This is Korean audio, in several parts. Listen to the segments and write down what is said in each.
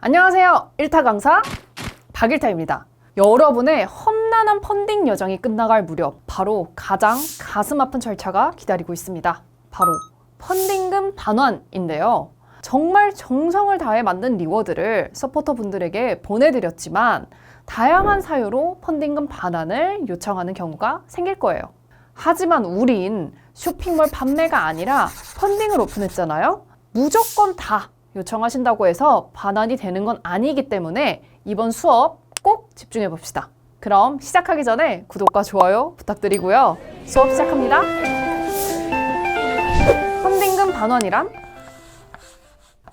안녕하세요. 1타 강사 박일타입니다. 여러분의 험난한 펀딩 여정이 끝나갈 무렵 바로 가장 가슴 아픈 절차가 기다리고 있습니다. 바로 펀딩금 반환인데요. 정말 정성을 다해 만든 리워드를 서포터 분들에게 보내드렸지만 다양한 사유로 펀딩금 반환을 요청하는 경우가 생길 거예요. 하지만 우린 쇼핑몰 판매가 아니라 펀딩을 오픈했잖아요. 무조건 다 요청하신다고 해서 반환이 되는 건 아니기 때문에 이번 수업 꼭 집중해 봅시다. 그럼 시작하기 전에 구독과 좋아요 부탁드리고요. 수업 시작합니다. 펀딩금 반환이란?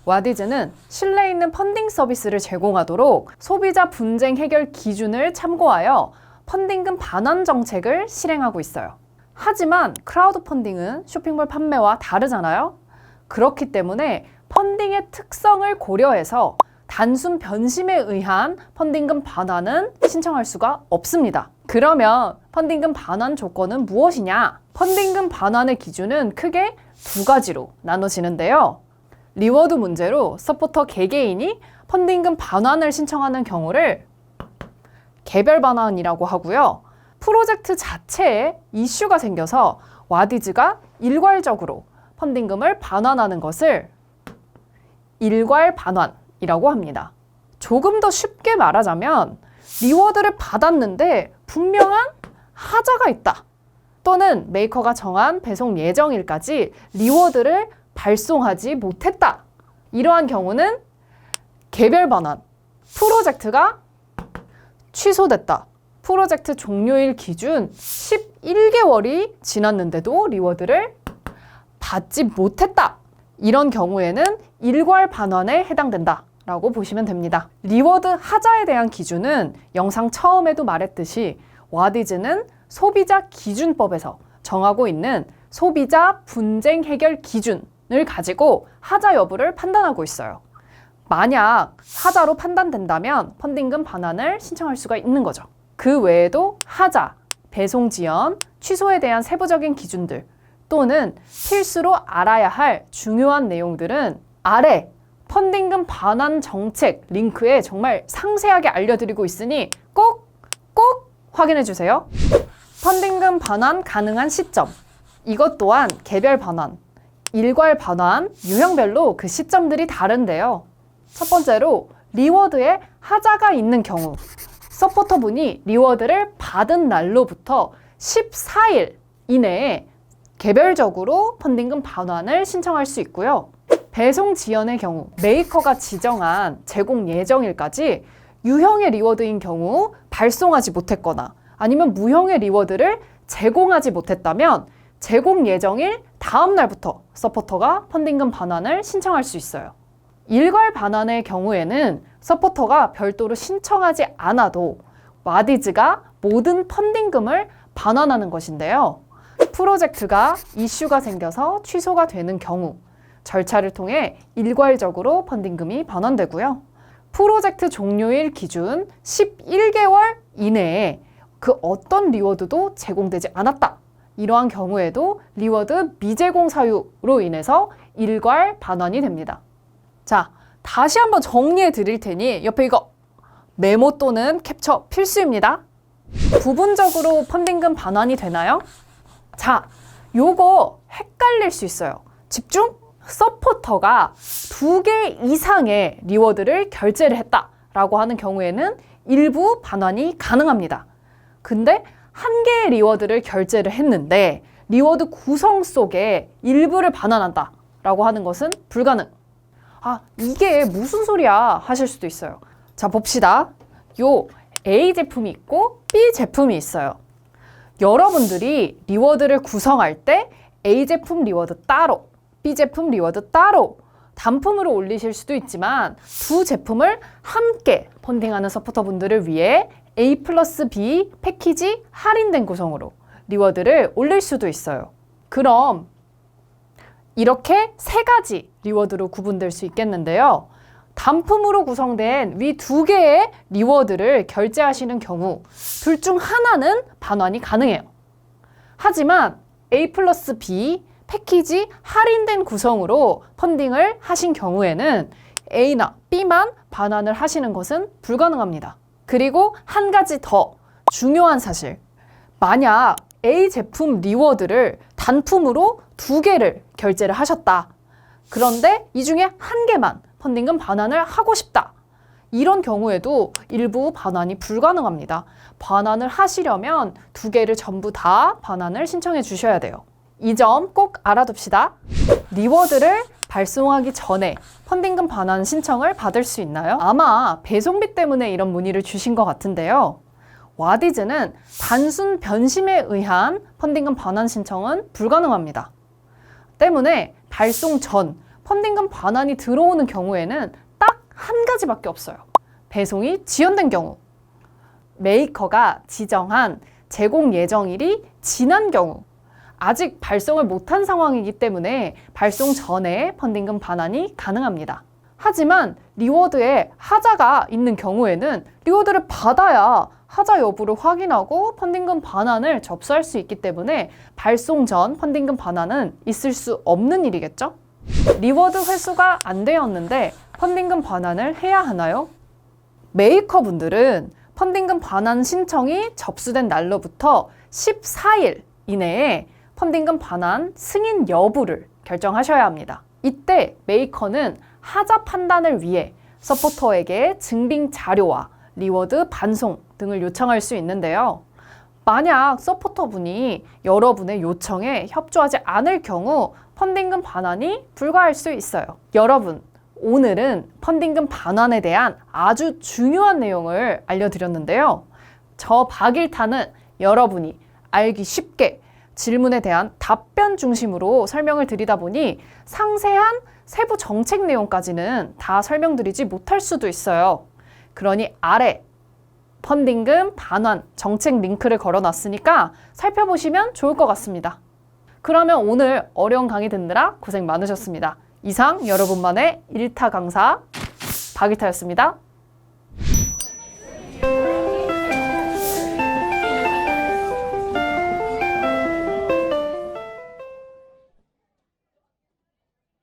와디즈는 신뢰 있는 펀딩 서비스를 제공하도록 소비자 분쟁 해결 기준을 참고하여 펀딩금 반환 정책을 실행하고 있어요. 하지만 크라우드 펀딩은 쇼핑몰 판매와 다르잖아요. 그렇기 때문에 펀딩의 특성을 고려해서 단순 변심에 의한 펀딩금 반환은 신청할 수가 없습니다. 그러면 펀딩금 반환 조건은 무엇이냐? 펀딩금 반환의 기준은 크게 두 가지로 나눠지는데요. 리워드 문제로 서포터 개개인이 펀딩금 반환을 신청하는 경우를 개별 반환이라고 하고요. 프로젝트 자체에 이슈가 생겨서 와디즈가 일괄적으로 펀딩금을 반환하는 것을 일괄 반환이라고 합니다. 조금 더 쉽게 말하자면 리워드를 받았는데 분명한 하자가 있다. 또는 메이커가 정한 배송 예정일까지 리워드를 발송하지 못했다. 이러한 경우는 개별 반환. 프로젝트가 취소됐다. 프로젝트 종료일 기준 11개월이 지났는데도 리워드를 받지 못했다. 이런 경우에는 일괄 반환에 해당된다 라고 보시면 됩니다. 리워드 하자에 대한 기준은 영상 처음에도 말했듯이 와디즈는 소비자 기준법에서 정하고 있는 소비자 분쟁 해결 기준을 가지고 하자 여부를 판단하고 있어요. 만약 하자로 판단된다면 펀딩금 반환을 신청할 수가 있는 거죠. 그 외에도 하자, 배송 지연, 취소에 대한 세부적인 기준들 또는 필수로 알아야 할 중요한 내용들은 아래 펀딩금 반환 정책 링크에 정말 상세하게 알려드리고 있으니 꼭 확인해 주세요. 펀딩금 반환 가능한 시점. 이것 또한 개별 반환, 일괄 반환, 유형별로 그 시점들이 다른데요. 첫 번째로 리워드에 하자가 있는 경우 서포터분이 리워드를 받은 날로부터 14일 이내에 개별적으로 펀딩금 반환을 신청할 수 있고요. 배송 지연의 경우 메이커가 지정한 제공 예정일까지 유형의 리워드인 경우 발송하지 못했거나 아니면 무형의 리워드를 제공하지 못했다면 제공 예정일 다음 날부터 서포터가 펀딩금 반환을 신청할 수 있어요. 일괄 반환의 경우에는 서포터가 별도로 신청하지 않아도 와디즈가 모든 펀딩금을 반환하는 것인데요. 프로젝트가 이슈가 생겨서 취소가 되는 경우 절차를 통해 일괄적으로 펀딩금이 반환되고요. 프로젝트 종료일 기준 11개월 이내에 그 어떤 리워드도 제공되지 않았다. 이러한 경우에도 리워드 미제공 사유로 인해서 일괄 반환이 됩니다. 자, 다시 한번 정리해 드릴 테니 옆에 이거 메모 또는 캡처 필수입니다. 부분적으로 펀딩금 반환이 되나요? 자, 요거 헷갈릴 수 있어요. 집중! 서포터가 2개 이상의 리워드를 결제를 했다라고 하는 경우에는 일부 반환이 가능합니다. 근데 1개의 리워드를 결제를 했는데 리워드 구성 속에 일부를 반환한다라고 하는 것은 불가능. 아, 이게 무슨 소리야 하실 수도 있어요. 자, 봅시다. 요 A 제품이 있고 B 제품이 있어요. 여러분들이 리워드를 구성할 때 A 제품 리워드 따로, B 제품 리워드 따로 단품으로 올리실 수도 있지만 두 제품을 함께 펀딩하는 서포터분들을 위해 A 플러스 B 패키지 할인된 구성으로 리워드를 올릴 수도 있어요. 그럼 이렇게 3가지 리워드로 구분될 수 있겠는데요. 단품으로 구성된 위 2개의 리워드를 결제하시는 경우 둘 중 하나는 반환이 가능해요. 하지만 A 플러스 B 패키지 할인된 구성으로 펀딩을 하신 경우에는 A나 B만 반환을 하시는 것은 불가능합니다. 그리고 한 가지 더 중요한 사실. 만약 A 제품 리워드를 단품으로 2개를 결제를 하셨다. 그런데 이 중에 한 개만 펀딩금 반환을 하고 싶다. 이런 경우에도 일부 반환이 불가능합니다. 반환을 하시려면 2개를 전부 다 반환을 신청해 주셔야 돼요. 이 점 꼭 알아둡시다. 리워드를 발송하기 전에 펀딩금 반환 신청을 받을 수 있나요? 아마 배송비 때문에 이런 문의를 주신 것 같은데요. 와디즈는 단순 변심에 의한 펀딩금 반환 신청은 불가능합니다. 때문에 발송 전 펀딩금 반환이 들어오는 경우에는 딱 한 가지밖에 없어요. 배송이 지연된 경우, 메이커가 지정한 제공 예정일이 지난 경우, 아직 발송을 못한 상황이기 때문에 발송 전에 펀딩금 반환이 가능합니다. 하지만 리워드에 하자가 있는 경우에는 리워드를 받아야 하자 여부를 확인하고 펀딩금 반환을 접수할 수 있기 때문에 발송 전 펀딩금 반환은 있을 수 없는 일이겠죠? 리워드 회수가 안 되었는데 펀딩금 반환을 해야 하나요? 메이커 분들은 펀딩금 반환 신청이 접수된 날로부터 14일 이내에 펀딩금 반환 승인 여부를 결정하셔야 합니다. 이때 메이커는 하자 판단을 위해 서포터에게 증빙 자료와 리워드 반송 등을 요청할 수 있는데요. 만약 서포터분이 여러분의 요청에 협조하지 않을 경우 펀딩금 반환이 불가할 수 있어요. 여러분, 오늘은 펀딩금 반환에 대한 아주 중요한 내용을 알려드렸는데요. 저 박일타는 여러분이 알기 쉽게 질문에 대한 답변 중심으로 설명을 드리다 보니 상세한 세부 정책 내용까지는 다 설명드리지 못할 수도 있어요. 그러니 아래 펀딩금 반환 정책 링크를 걸어놨으니까 살펴보시면 좋을 것 같습니다. 그러면 오늘 어려운 강의 듣느라 고생 많으셨습니다. 이상 여러분만의 일타 강사 박일타였습니다.